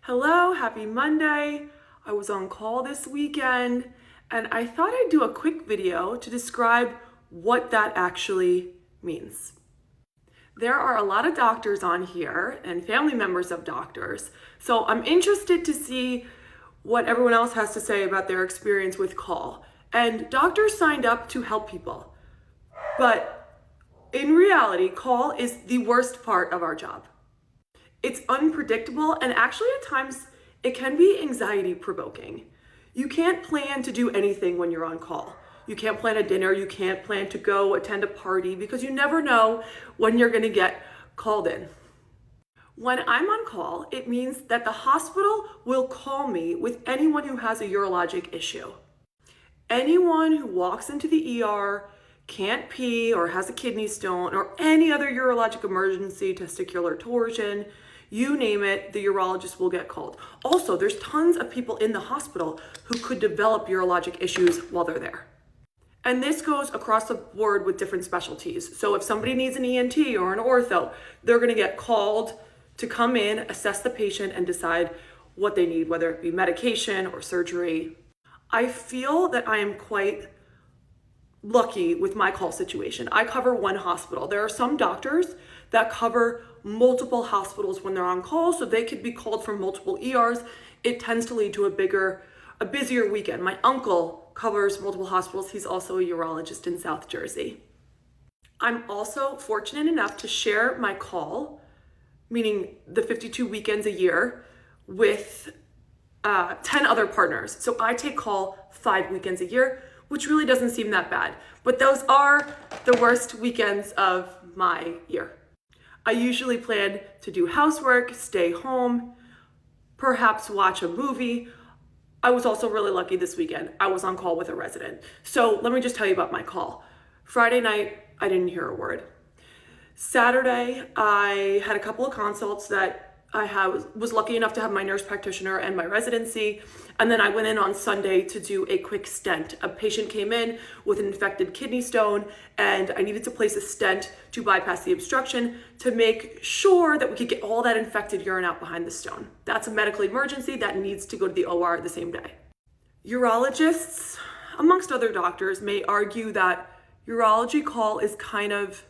Hello, happy Monday. I was on call this weekend and I thought I'd do a quick video to describe what that actually means. There are a lot of doctors on here and family members of doctors, so I'm interested to see what everyone else has to say about their experience with call. And doctors signed up to help people, but in reality, call is the worst part of our job. It's unpredictable, and actually at times it can be anxiety provoking. You can't plan to do anything when you're on call. You can't plan a dinner, you can't plan to go attend a party because you never know when you're gonna get called in. When I'm on call, it means that the hospital will call me with anyone who has a urologic issue. Anyone who walks into the ER, can't pee or has a kidney stone or any other urologic emergency, testicular torsion, you name it, the urologist will get called. Also, there's tons of people in the hospital who could develop urologic issues while they're there. And this goes across the board with different specialties. So if somebody needs an ENT or an ortho, they're gonna get called to come in, assess the patient, and decide what they need, whether it be medication or surgery. I feel that I am quite lucky with my call situation. I cover one hospital. There are some doctors that cover multiple hospitals when they're on call, so they could be called from multiple ERs. It tends to lead to a busier weekend. My uncle covers multiple hospitals. He's also a urologist in South Jersey. I'm also fortunate enough to share my call, meaning the 52 weekends a year, with 10 other partners. So I take call 5 weekends a year, which really doesn't seem that bad. But those are the worst weekends of my year. I usually plan to do housework, stay home, perhaps watch a movie. I was also really lucky this weekend. I was on call with a resident. So let me just tell you about my call. Friday night, I didn't hear a word. Saturday, I had a couple of consults that was lucky enough to have my nurse practitioner and my residency. And then I went in on Sunday to do a quick stent. A patient came in with an infected kidney stone and I needed to place a stent to bypass the obstruction to make sure that we could get all that infected urine out behind the stone. That's a medical emergency that needs to go to the OR the same day. Urologists, amongst other doctors, may argue that urology call is kind of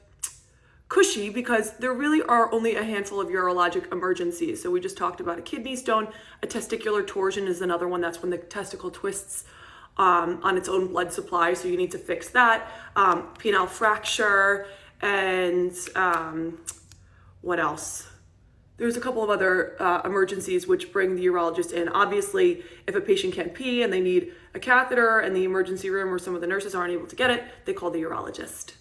cushy because there really are only a handful of urologic emergencies. So we just talked about a kidney stone. A testicular torsion is another one. That's when the testicle twists on its own blood supply. So you need to fix that. Penile fracture and what else? There's a couple of other emergencies which bring the urologist in. Obviously, if a patient can't pee and they need a catheter and the emergency room or some of the nurses aren't able to get it, they call the urologist.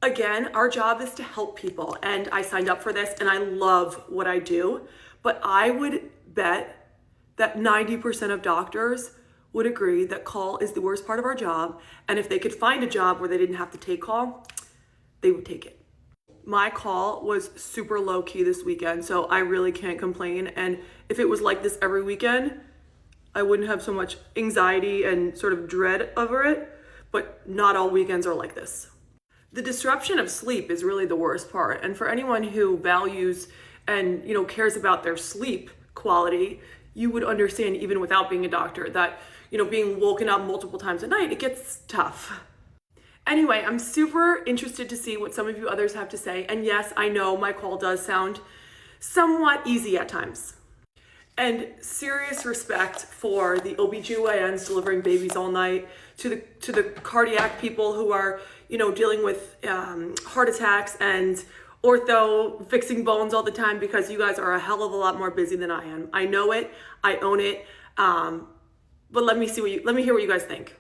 Again, our job is to help people, and I signed up for this and I love what I do, but I would bet that 90% of doctors would agree that call is the worst part of our job, and if they could find a job where they didn't have to take call, they would take it. My call was super low key this weekend, so I really can't complain, and if it was like this every weekend, I wouldn't have so much anxiety and sort of dread over it, but not all weekends are like this. The disruption of sleep is really the worst part. And for anyone who values and cares about their sleep quality, you would understand even without being a doctor that being woken up multiple times a night, it gets tough. Anyway, I'm super interested to see what some of you others have to say. And yes, I know my call does sound somewhat easy at times. And serious respect for the OBGYNs delivering babies all night, to the cardiac people who are, dealing with heart attacks and ortho fixing bones all the time, because you guys are a hell of a lot more busy than I am. I know it, I own it, but let me hear what you guys think.